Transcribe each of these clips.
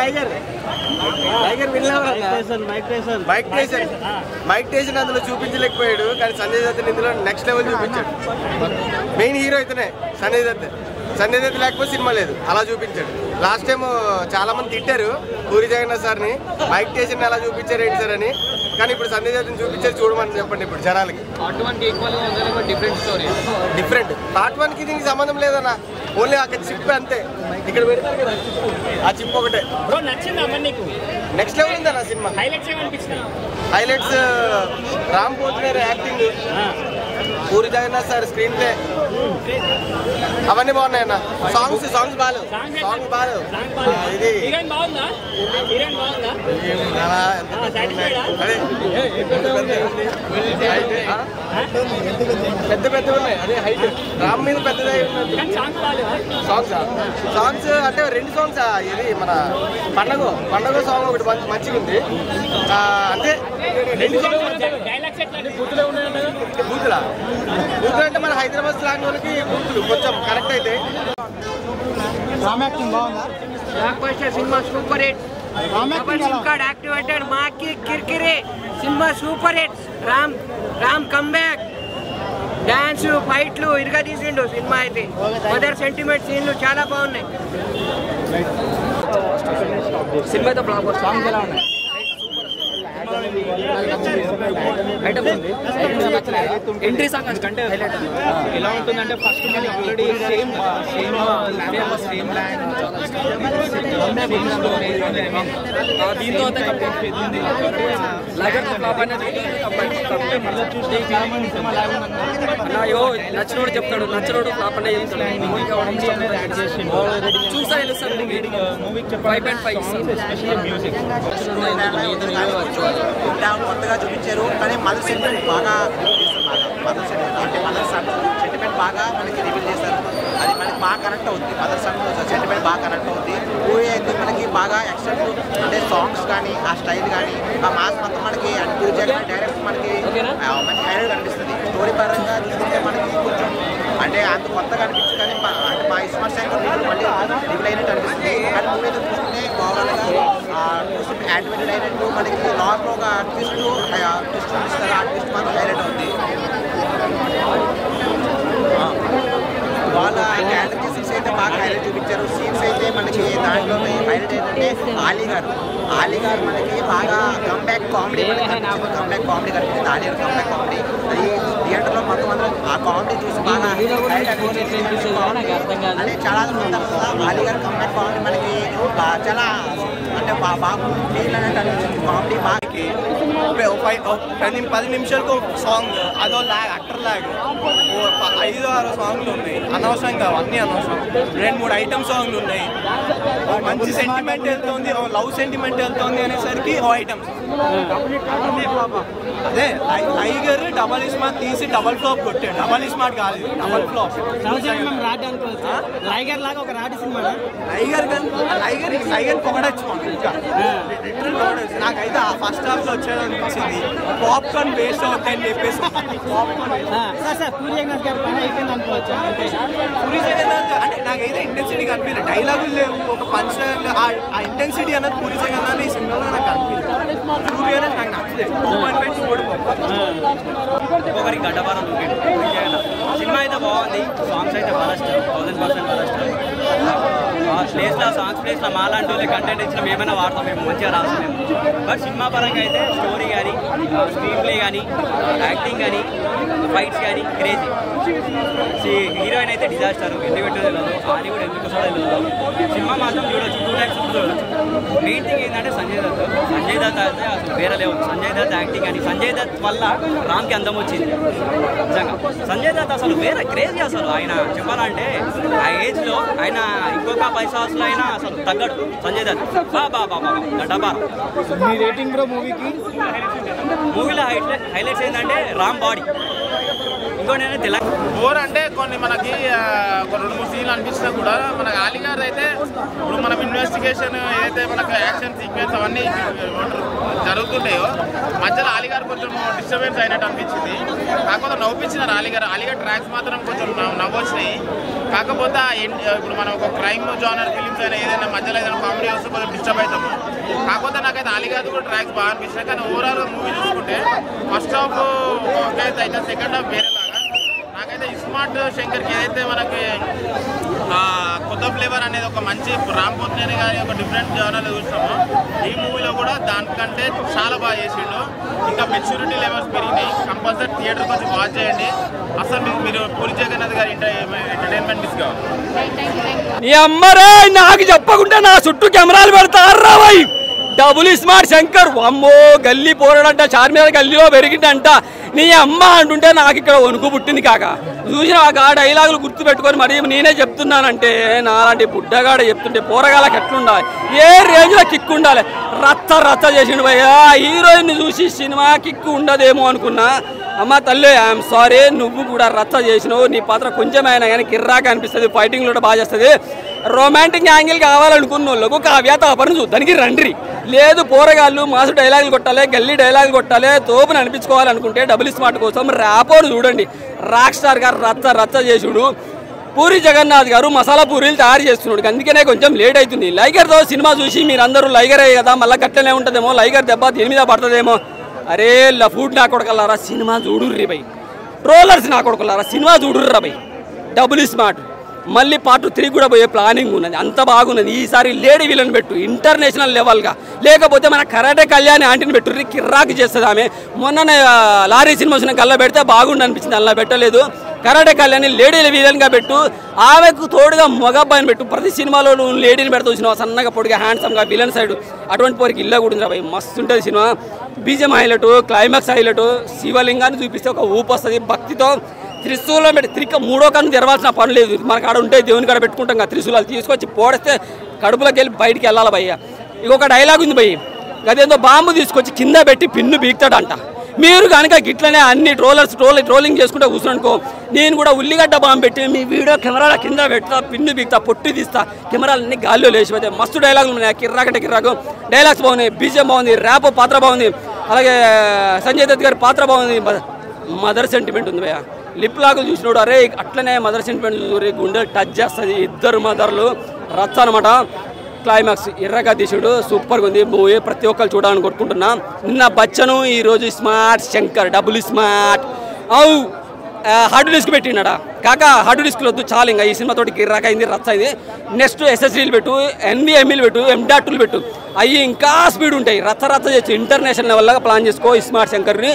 Tiger Mike Tyson అందులో చూపించలేకపోయాడు, కానీ సంజయ్ దత్ ఇందులో నెక్స్ట్ లెవెల్ చూపించాడు. మెయిన్ హీరో అయితేనే సంజయ్ దత్ లేకపోతే సినిమా లేదు, అలా చూపించాడు. లాస్ట్ టైం చాలా మంది తిట్టారు పూరి జగన్నాథ్ సార్ని, మైక్ టైసన్ ఎలా చూపించారు ఏంటి సార్ అని, కానీ ఇప్పుడు సంజయ్ దత్ని చూపించారు చూడమని చెప్పండి ఇప్పుడు జనాలకి. డిఫరెంట్ పార్ట్ 1కి దీనికి సంబంధం లేదన్న, ఓన్లీ అక్కడ చిప్ అంతే. ఇక్కడ పెడతారు కదా ఆ చిప్ ఒకటే. నెక్స్ట్ లెవెల్ ఉందన్న సినిమా. హైలైట్స్ రామ్ పోతున్నారు acting, Puri Jagannadh sir screenplay అవన్నీ బాగున్నాయన్న. సాంగ్స్ బాగాలేవు. ఇది పెద్ద ఉన్నాయి, అదే హైట్ రామ్ మీద పెద్దదై ఉన్నది. సాంగ్స్ అంటే 2 సాంగ్స్, ఇది మన పండగ సాంగ్ ఒకటి మంచిగా ఉంది అంతే. 2 సాంగ్స్ బూతులు అంటే మన హైదరాబాద్ స్లాంగ్ వాళ్ళకి బూతులు కొంచెం కరెక్ట్ అయితే. Cinema super hit. యాక్టివేటెడ్ మాకి కిరికిరి సినిమా super hit. Ram comeback, dance, ఫైట్లు ఇరుగా తీసిండు సినిమా అయితే. మదర్ సెంటిమెంట్ సీన్లు చాలా బాగున్నాయి. సినిమా అయితే బ్లాక్ బస్టర్. సాంగ్స్ ఎలా ఉన్నాయి? ఎంట్రీ సాంగ్ అంటే ఎలా ఉంటుందంటే ఫస్ట్ ఆల్రెడీ సేమ్ దీంతో అయ్యో నచ్చినోడు చెప్తాడు, నచ్చినోడు ఫ్లాప్ అనే చూసా తెలుస్తాను. 5.5 మ్యూజిక్ కొత్తగా చూపించారు, కానీ మదర్ సెంటిమెంట్ బాగా అంటే మదర్ సన్ సెంటిమెంట్ బాగా మనకి రివీల్ చేశారు. అది మనకి బాగా కనెక్ట్ అవుతుంది. మదర్ సన్ సెంటిమెంట్ బాగా కనెక్ట్ అవుతుంది. మూవీ అయితే మనకి బాగా ఎక్సెప్ట్ అంటే సాంగ్స్ కానీ ఆ స్టైల్ కానీ ఆ మాస్ మొత్తం మనకి పూరి జగన్నాథ్ డైరెక్ట్ మనకి మంచి హైలైట్ కనిపిస్తుంది. స్టోరీ పరంగా చూసుకుంటే మనకి కొంచెం అంటే అంత కొత్తగా అనిపించింది, కానీ అంటే మా ఇస్మార్ట్ సైకిల్ మళ్ళీ రివీల్ అయినట్టు అనిపిస్తుంది. కానీ మూవీ అయితే చూసుకుంటే ఓవరాల్గా యాక్టివేటెడ్ అయినట్టు మనకి లాస్ట్లో ఒక ట్విస్ట్ ఇస్తారు. ఆ ట్విస్ట్ మాత్రం హైలైట్ అవుతుంది. వాళ్ళ క్యారెక్టర్ సీన్స్ అయితే బాగా హైలైట్ చూపించారు. సీన్స్ అయితే మనకి దాంట్లో హైలైట్ ఏంటంటే ఆలీ గారు మనకి బాగా కంబ్యాక్ కామెడీ కనిపించింది. ఆలీ గారు కంబ్యాక్ కామెడీ అది థియేటర్లో మొత్తం అందరూ ఆ కామెడీ చూసి బాగా హైలైట్ అంటే చాలా ఆలీ గారు కంబ్యాక్ కామెడీ మనకి చాలా అంటే బాగా ఫీల్ అనేది అనిపించింది. కామెడీ బాగా 10 నిమిషాలకు సాంగ్ అదో లాగ్ యాక్టర్ లాగ్ 5-6 సాంగ్లు ఉన్నాయి అనవసరంగా, అన్నీ అనవసరం. 2-3 ఐటమ్ సాంగ్లు ఉన్నాయి. మంచి సెంటిమెంట్ వెళ్తుంది, లవ్ సెంటిమెంట్ వెళ్తుంది అనేసరికి ఓ ఐటమ్స్ అదే టైగర్ డబల్ ఇస్మార్ట్ తీసి డబల్ ఫ్లాప్ కొట్టాడు. డబల్ ఇస్మార్ట్ కాదు, డబల్ ఫ్లాప్. టైగర్ లాగా ఒక రాడి సినిమా. టైగర్ పొగడచ్చు నాకైతే ఆ ఫస్ట్ హాఫ్ లో వచ్చేది అనిపించింది. పాప్కార్న్ వేస్ట్ అవుతాయని చెప్పేసి పూరి జగన్నాథ్ గారి పని అయిపోయింది అనుకోవచ్చా? పూరి జగన్నాథ్ అంటే నాకైతే ఇంటెన్సిటీ కనిపించలేదు. డైలాగులు లేవు, ఒక పంచ్ ఆ ఇంటెన్సిటీ అన్నది పూరి జగన్నాథ్ ఈ సినిమాలో నాకు కనిపించలేదు. పూరి జగన్నాథ్ నాకు నచ్చలేదు. ఒక్కొక్కరికి గడ్డపారం సినిమా అయితే బాగుంది. సాంగ్స్ అయితే ఫస్ట్ 1000% ఫస్ట్. సాంగ్స్ ప్లేస్లో మాలాంటి వాళ్ళకి కంటెంట్ ఇచ్చిన ఏమైనా వాడతాం, మేము మంచిగా రాస్తాం. బట్ సినిమా పరంగా అయితే స్టోరీ కానీ, స్క్రీన్ ప్లే కానీ, యాక్టింగ్ కానీ, ఫైట్స్ కానీ క్రేజీ. హీరోయిన్ అయితే డిజాస్టర్, ఎందుకు పెట్టదో తెలియదు, ఆని కూడా ఎందుకు వస్తుందో తెలియదు. సినిమా మాత్రం చూడొచ్చు, 2 times చూడొచ్చు. మెయిన్ థింగ్ ఏంటంటే సంజయ్ దత్ అయితే అసలు వేరే లేవు. సంజయ్ దత్ యాక్టింగ్ కానీ, సంజయ్ దత్ వల్ల రామ్కి అందం వచ్చింది. నిజంగా సంజయ్ దత్ అసలు వేరే క్రేజీ. అసలు ఆయన చెప్పాలంటే ఆ ఏజ్లో ఆయన ఇంకొక 10 సంవత్సరాలు అయినా అసలు తగ్గడు సంజయ్ దత్. గడ్డపారం. మూవీలో హైలైట్స్ ఏంటంటే రామ్ బాడీ ఇంకోటి తెలంగాణ బోర్ అంటే కొన్ని మనకి 2-3 సీన్లు అనిపించినా కూడా మనకి అలీగారు అయితే ఇప్పుడు మనం ఇన్వెస్టిగేషన్ ఏదైతే మనకు యాక్షన్ సీక్వెన్స్ అవన్నీ జరుగుతుంటాయో మధ్యలో అలీగారు కొంచెం డిస్టర్బెన్స్ అయినట్టు అనిపించింది. కాకపోతే నవ్వుపించినారు అలీగారు ట్రాక్స్ మాత్రం కొంచెం నవ్వొచ్చినాయి. కాకపోతే ఇప్పుడు మనం ఒక క్రైమ్ జానర్ ఫిలిమ్స్ అయినా ఏదైనా మధ్యలో ఏదైనా కామెడీ వస్తే కొంచెం డిస్టర్బ్ అవుతాము. కాకపోతే నాకైతే అలీగారు కూడా ట్రాక్స్ బాగా అనిపించినాయి. కానీ ఓవరాల్ మూవీ చూసుకుంటే ఫస్ట్ హాఫ్ ఓకే అయితే సెకండ్ హాఫ్ వేరేలాగా నాకైతే ఇస్మార్ట్ శంకర్కి ఏదైతే మనకి కొత్త ఫ్లేవర్ అనేది ఒక మంచి రామ్ పోత్నేని గారి ఒక డిఫరెంట్ జానర్లో చూస్తామో ఈ మూవీలో కూడా దానికంటే చాలా బాగా చేసిండు. ఇంకా మెచ్యూరిటీ లెవెల్స్ పెరిగినాయి. కంపల్సరీ థియేటర్కి వచ్చి వాచ్ చేయండి. అసలు మీరు పూరి జగన్నాథ్ గారి ఎంటర్టైన్మెంట్ మిస్ కావాలి. నీ అమ్మరే నాకు చెప్పకుండా నా చుట్టూ కెమెరాలు పెడతారా భయ్. డబుల్ స్మార్ట్ శంకర్ అమ్మో గల్లీ పోరాడంట చార్మినార్ గల్లీలో పెరిగిందంట. నీ అమ్మ అంటుంటే నాకు ఇక్కడ వణుకు పుట్టింది కాక. చూసిన ఆ డైలాగులు గుర్తు పెట్టుకొని మరి నేనే చెప్తున్నానంటే నాలాంటి బుడ్డగాడ చెప్తుంటే పోరగాళ్ళకి ఎట్లుండాలి, ఏ రేంజ్లో కిక్కు ఉండాలి. రచ్చ చేసిండు భయ్యా. హీరోయిన్ చూసి సినిమా కిక్కు ఉండదేమో అనుకున్నా. అమ్మ తల్లి ఐఎమ్ సారీ, నువ్వు కూడా రచ్చ చేసినావు. నీ పాత్ర కొంచెమైనా కానీ కిర్రాగా అనిపిస్తుంది, ఫైటింగ్లో కూడా బాగా చేస్తుంది. రొమాంటిక్ యాంగిల్ కావాలనుకున్న వాళ్ళకు కావ్య తాపరని చూద్దానికి రండి. లేదు పోరగాళ్ళు మాసు డైలాగులు కొట్టాలి, గల్లీ డైలాగులు కొట్టాలి, తోపుని అనిపించుకోవాలనుకుంటే డబుల్ స్మార్ట్ కోసం ర్యాపోను చూడండి. రాక్ స్టార్ గారు రచ్చ చేసుడు. పూరి జగన్నాథ్ గారు మసాలా పూరీలు తయారు చేస్తున్నాడు. అందుకనే కొంచెం లేట్ అవుతుంది. లైగర్తో సినిమా చూసి మీరందరూ లైగర్ అయ్యే కదా, మళ్ళీ గట్లనే ఉంటుందేమో, లైగర్ దెబ్బ దీని మీద పడుతుందేమో. అరే లఫూట్ నా కొడుకల్లారా సినిమా చూడుర్రీ బై. ట్రోలర్స్ నా కొడుకులారా సినిమా చూడుర్రా బై. డబుల్ స్మార్ట్ మళ్ళీ పార్ట్ 3 కూడా పోయే ప్లానింగ్ ఉన్నది. అంత బాగున్నది. ఈసారి లేడీ విలన్ పెట్టు ఇంటర్నేషనల్ లెవెల్గా, లేకపోతే మన కరాటే కళ్యాణి ఆంటీని పెట్టు, కిర్రాకి చేస్తుంది ఆమె. మొన్న లారీ సినిమా వచ్చిన గల్లా పెడితే బాగుండి అనిపించింది, అలా పెట్టలేదు. కరాటే కళ్యాణి లేడీ విలన్గా పెట్టు, ఆమెకు తోడుగా మగబ్బాయిని పెట్టు. ప్రతి సినిమాలో నువ్వు లేడీని పెడుతూ వచ్చినావు, సన్నగా పొడిగా హ్యాండ్సమ్గా విలన్ సైడ్. అటువంటి పోరికి ఇల్లు కూడా ఉంది రాబాయి, మస్తు ఉంటుంది సినిమా. బీజం హైలైట్, క్లైమాక్స్ హైలైట్. శివలింగాన్ని చూపిస్తే ఒక ఊపు వస్తుంది భక్తితో. త్రిశూలం పెట్టి మూడో కన్ను తెరవాల్సిన పని లేదు. మనకు ఆడ ఉంటే దేవుని కాడ పెట్టుకుంటాం కదా, త్రిశూలాలు తీసుకొచ్చి పోడిస్తే కడుపులోకి వెళ్ళి బయటికి వెళ్ళాలి భయ్య. ఇంకొక డైలాగ్ ఉంది భయ్య, అదేందో బాంబు తీసుకొచ్చి కింద పెట్టి పిన్ను బీక్తాడంట. మీరు కనుక గిట్లనే అన్ని ట్రోలింగ్ చేసుకుంటే కూర్చునుకో, నేను కూడా ఉల్లిగడ్డ బాంబు పెట్టి మీ వీడియో కెమెరాల కింద పెడతా, పిన్ను బీక్తా, పొట్టి తీస్తా, కెమెరాలన్నీ గాల్లో లేచిపోతాయి. మస్తు డైలాగులు ఉన్నాయి, కిర్రాకంటే కిర్రాకు. డైలాగ్స్ బాగున్నాయి, బీజం బాగుంది, ర్యాప్ పాత్ర బాగుంది, అలాగే సంజయ్ దత్ గారి పాత్ర బాగుంది. మదర్ సెంటిమెంట్ ఉంది భయ్య. లిప్ లాగులు చూసినోడు అరే అట్లనే మదర్ సెంటిమెంట్ చూసి గుండె టచ్ చేస్తుంది. ఇద్దరు మదర్లు రచ్చ అనమాట. క్లైమాక్స్ ఎర్రగా తీసుడు సూపర్గా ఉంది. మూవీ ప్రతి ఒక్కరు చూడాలని కొట్టుకుంటున్నా. నిన్న బచ్చను, ఈరోజు స్మార్ట్ శంకర్ డబుల్ స్మార్ట్. అవు హార్డ్ డిస్క్ పెట్టినాడా కాక, హార్డ్ డిస్క్లు వద్దు చాలు. ఇంకా ఈ సినిమాతోటి కిర్రాక అయింది, రచ్చ అయింది. నెక్స్ట్ SSDలు పెట్టు, NVMEలు పెట్టు, M.2లు పెట్టు, అవి ఇంకా స్పీడ్ ఉంటాయి. రచ్చ చేయొచ్చు. ఇంటర్నేషనల్ లెవెల్గా ప్లాన్ చేసుకో స్మార్ట్ శంకర్ని.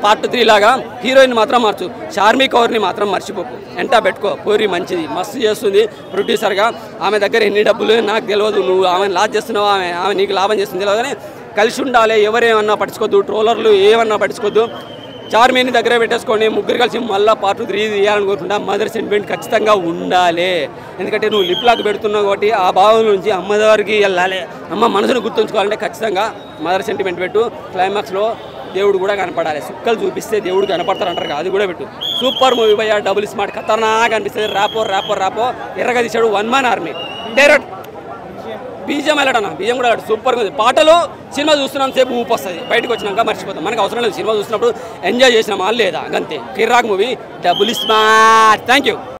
పార్ట్ 3 లాగా హీరోయిన్ మాత్రం మార్చు, చార్మి కౌర్ని మాత్రం మర్చిపోకు. ఎంటా పెట్టుకో, పూరి మంచిది, మస్తు చేస్తుంది ప్రొడ్యూసర్గా. ఆమె దగ్గర ఎన్ని డబ్బులు నాకు తెలియదు, నువ్వు ఆమెను లాస్ చేస్తున్నావు, ఆమె నీకు లాభం చేస్తుంది తెలియదు. కానీ కలిసి ఉండాలి, ఎవరేమన్నా పట్టించుకోవద్దు, ట్రోలర్లు ఏమన్నా పట్టించుకోవద్దు. చార్మిని దగ్గర పెట్టేసుకోండి, ముగ్గురు కలిసి మళ్ళీ పార్ట్ 3 తీయాలని కోరుకుంటా. మదర్ సెంటిమెంట్ ఖచ్చితంగా ఉండాలి. ఎందుకంటే నువ్వు లిప్ లాక్ పెడుతున్నావు కాబట్టి ఆ భావం నుంచి అమ్మ దగ్గరికి వెళ్ళాలి. అమ్మ మనసును గుర్తుంచుకోవాలంటే ఖచ్చితంగా మదర్ సెంటిమెంట్ పెట్టు. క్లైమాక్స్లో దేవుడు కూడా కనపడాలి, సుక్కలు చూపిస్తే దేవుడు కనపడతారు అంటారు, అది కూడా పెట్టు. సూపర్ మూవీ భయ్యా. డబుల్ స్మార్ట్ ఖతర్నాక్ అనిపిస్తుంది. ర్యాపో ఎర్రగా తీసాడు. 1 man ఆర్మీ డైరెక్ట్. బీజం వెళ్ళడన్నా, బీజం కూడా సూపర్గా ఉంది. పాటలు సినిమా చూస్తున్నాం సేపు ఊపు వస్తుంది, బయటకు వచ్చినాక మర్చిపోతాం. మనకు అవసరం లేదు, సినిమా చూసినప్పుడు ఎంజాయ్ చేసినామా లేదా అంతే. కిర్రాక్ movie, double smart. Thank you.